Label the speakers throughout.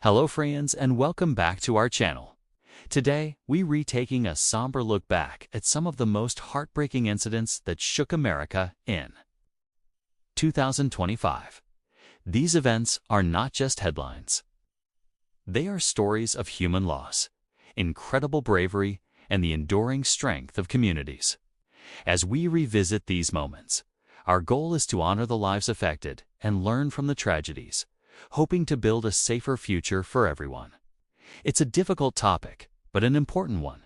Speaker 1: Hello friends and welcome back to our channel. Today, we're retaking a somber look back at some of the most heartbreaking incidents that shook America in 2025. These events are not just headlines. They are stories of human loss, incredible bravery, and the enduring strength of communities. As we revisit these moments, our goal is to honor the lives affected and learn from the tragedies, hoping to build a safer future for everyone. It's a difficult topic, but an important one,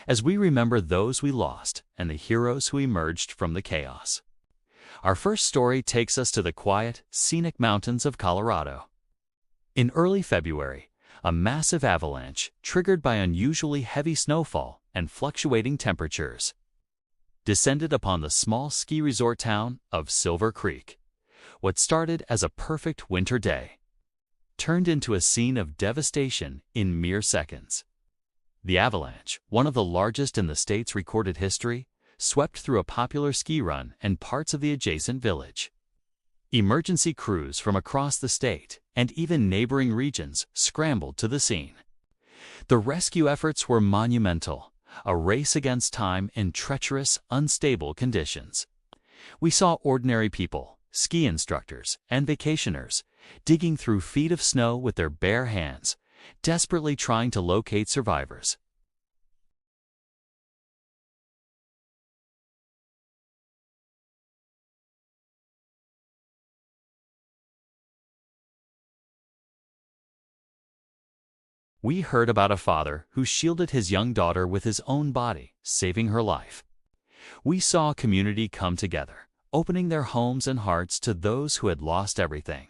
Speaker 1: as we remember those we lost and the heroes who emerged from the chaos. Our first story takes us to the quiet, scenic mountains of Colorado. In early February, a massive avalanche, triggered by unusually heavy snowfall and fluctuating temperatures, descended upon the small ski resort town of Silver Creek. What started as a perfect winter day turned into a scene of devastation in mere seconds. The avalanche, one of the largest in the state's recorded history, swept through a popular ski run and parts of the adjacent village. Emergency crews from across the state and even neighboring regions scrambled to the scene. The rescue efforts were monumental, a race against time in treacherous, unstable conditions. We saw ordinary people, ski instructors, and vacationers digging through feet of snow with their bare hands, desperately trying to locate survivors. We heard about a father who shielded his young daughter with his own body, saving her life. We saw a community come together, opening their homes and hearts to those who had lost everything.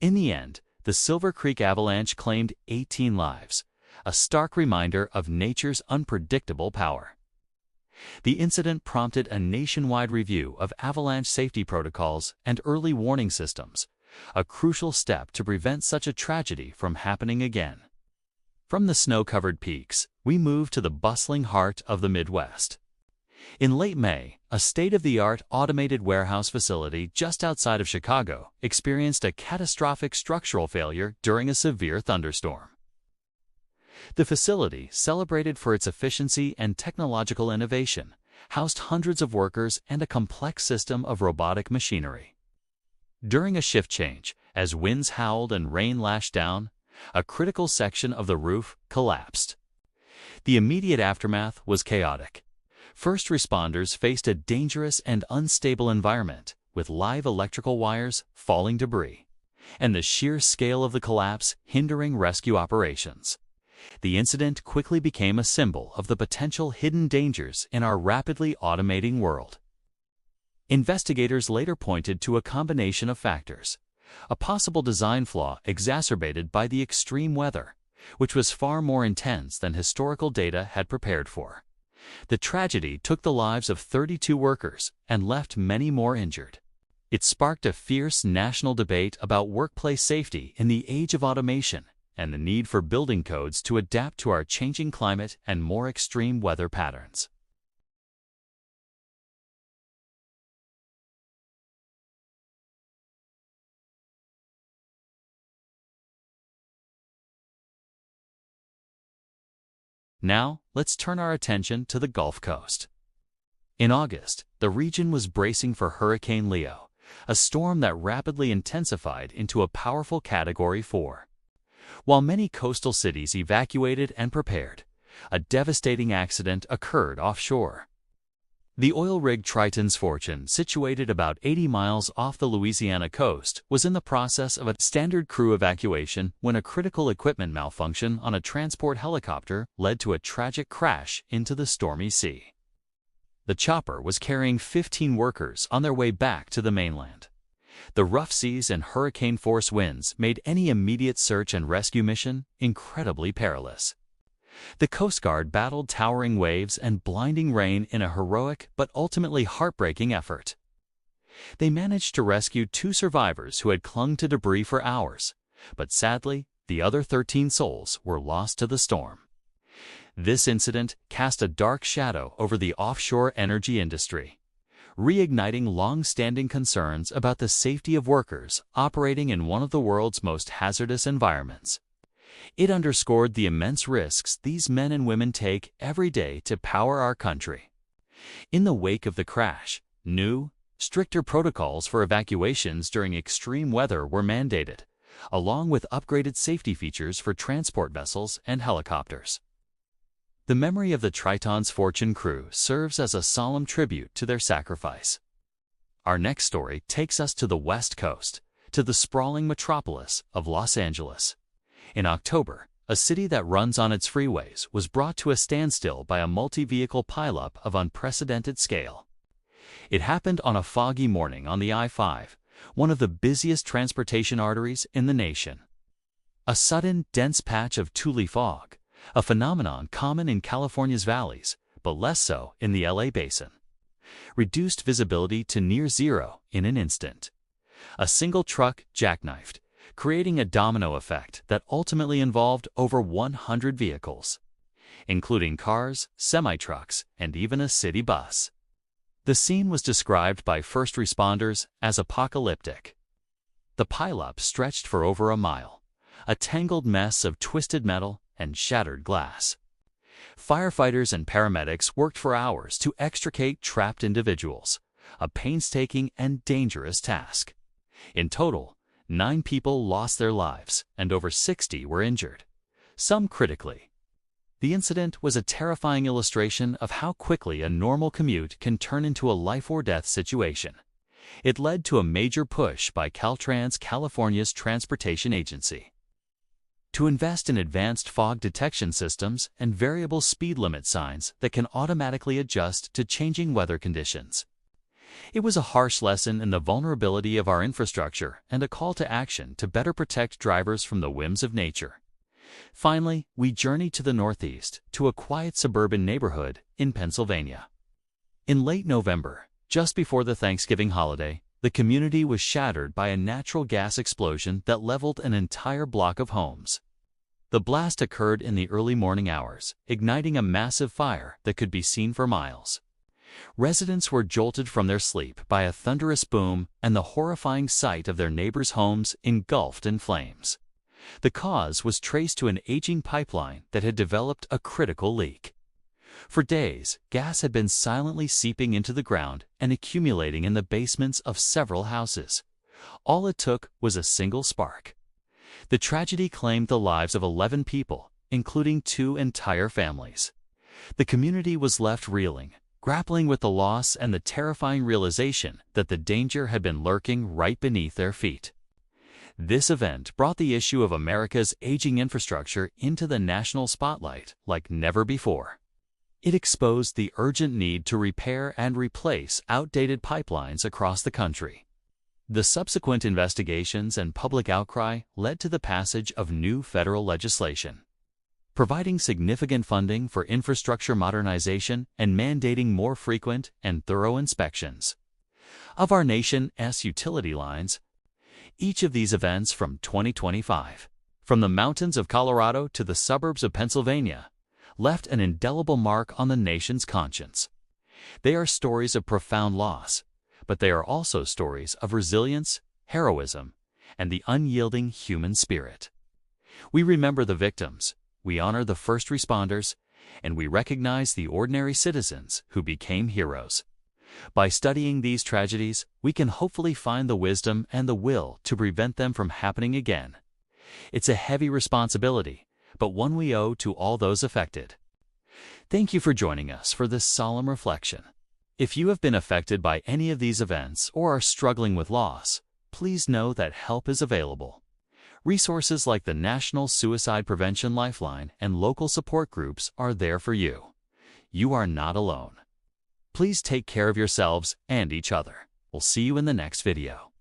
Speaker 1: In the end, the Silver Creek avalanche claimed 18 lives, a stark reminder of nature's unpredictable power. The incident prompted a nationwide review of avalanche safety protocols and early warning systems, a crucial step to prevent such a tragedy from happening again. From the snow-covered peaks, we move to the bustling heart of the Midwest. In late May, a state-of-the-art automated warehouse facility just outside of Chicago experienced a catastrophic structural failure during a severe thunderstorm. The facility, celebrated for its efficiency and technological innovation, housed hundreds of workers and a complex system of robotic machinery. During a shift change, as winds howled and rain lashed down, a critical section of the roof collapsed. The immediate aftermath was chaotic. First responders faced a dangerous and unstable environment, with live electrical wires falling debris, and the sheer scale of the collapse hindering rescue operations. The incident quickly became a symbol of the potential hidden dangers in our rapidly automating world. Investigators later pointed to a combination of factors: a possible design flaw exacerbated by the extreme weather, which was far more intense than historical data had prepared for. The tragedy took the lives of 32 workers and left many more injured. It sparked a fierce national debate about workplace safety in the age of automation and the need for building codes to adapt to our changing climate and more extreme weather patterns. Now, let's turn our attention to the Gulf Coast. In August, the region was bracing for Hurricane Leo, a storm that rapidly intensified into a powerful Category 4. While many coastal cities evacuated and prepared, a devastating accident occurred offshore. The oil rig Triton's Fortune, situated about 80 miles off the Louisiana coast, was in the process of a standard crew evacuation when a critical equipment malfunction on a transport helicopter led to a tragic crash into the stormy sea. The chopper was carrying 15 workers on their way back to the mainland. The rough seas and hurricane-force winds made any immediate search and rescue mission incredibly perilous. The Coast Guard battled towering waves and blinding rain in a heroic but ultimately heartbreaking effort. They managed to rescue 2 survivors who had clung to debris for hours, but sadly, the other 13 souls were lost to the storm. This incident cast a dark shadow over the offshore energy industry, reigniting long-standing concerns about the safety of workers operating in one of the world's most hazardous environments. It underscored the immense risks these men and women take every day to power our country. In the wake of the crash, new, stricter protocols for evacuations during extreme weather were mandated, along with upgraded safety features for transport vessels and helicopters. The memory of the Triton's Fortune crew serves as a solemn tribute to their sacrifice. Our next story takes us to the West Coast, to the sprawling metropolis of Los Angeles. In October, a city that runs on its freeways was brought to a standstill by a multi-vehicle pileup of unprecedented scale. It happened on a foggy morning on the I-5, one of the busiest transportation arteries in the nation. A sudden, dense patch of tule fog, a phenomenon common in California's valleys, but less so in the LA basin, reduced visibility to near zero in an instant. A single truck jackknifed, creating a domino effect that ultimately involved over 100 vehicles, including cars, semi-trucks, and even a city bus. The scene was described by first responders as apocalyptic. The pileup stretched for over a mile, a tangled mess of twisted metal and shattered glass. Firefighters and paramedics worked for hours to extricate trapped individuals, a painstaking and dangerous task. In total, 9 people lost their lives and over 60 were injured, some critically. The incident was a terrifying illustration of how quickly a normal commute can turn into a life-or-death situation. It led to a major push by Caltrans, California's transportation agency, to invest in advanced fog detection systems and variable speed limit signs that can automatically adjust to changing weather conditions. It was a harsh lesson in the vulnerability of our infrastructure and a call to action to better protect drivers from the whims of nature. Finally, we journeyed to the Northeast, to a quiet suburban neighborhood in Pennsylvania. In late November, just before the Thanksgiving holiday, the community was shattered by a natural gas explosion that leveled an entire block of homes. The blast occurred in the early morning hours, igniting a massive fire that could be seen for miles. Residents were jolted from their sleep by a thunderous boom and the horrifying sight of their neighbors' homes engulfed in flames. The cause was traced to an aging pipeline that had developed a critical leak. For days, gas had been silently seeping into the ground and accumulating in the basements of several houses. All it took was a single spark. The tragedy claimed the lives of 11 people, including 2 entire families. The community was left reeling, grappling with the loss and the terrifying realization that the danger had been lurking right beneath their feet. This event brought the issue of America's aging infrastructure into the national spotlight like never before. It exposed the urgent need to repair and replace outdated pipelines across the country. The subsequent investigations and public outcry led to the passage of new federal legislation, providing significant funding for infrastructure modernization and mandating more frequent and thorough inspections of our nation's utility lines. Each of these events from 2025, from the mountains of Colorado to the suburbs of Pennsylvania, left an indelible mark on the nation's conscience. They are stories of profound loss, but they are also stories of resilience, heroism, and the unyielding human spirit. We remember the victims, we honor the first responders, and we recognize the ordinary citizens who became heroes. By studying these tragedies, we can hopefully find the wisdom and the will to prevent them from happening again. It's a heavy responsibility, but one we owe to all those affected. Thank you for joining us for this solemn reflection. If you have been affected by any of these events or are struggling with loss, please know that help is available. Resources like the National Suicide Prevention Lifeline and local support groups are there for you. You are not alone. Please take care of yourselves and each other. We'll see you in the next video.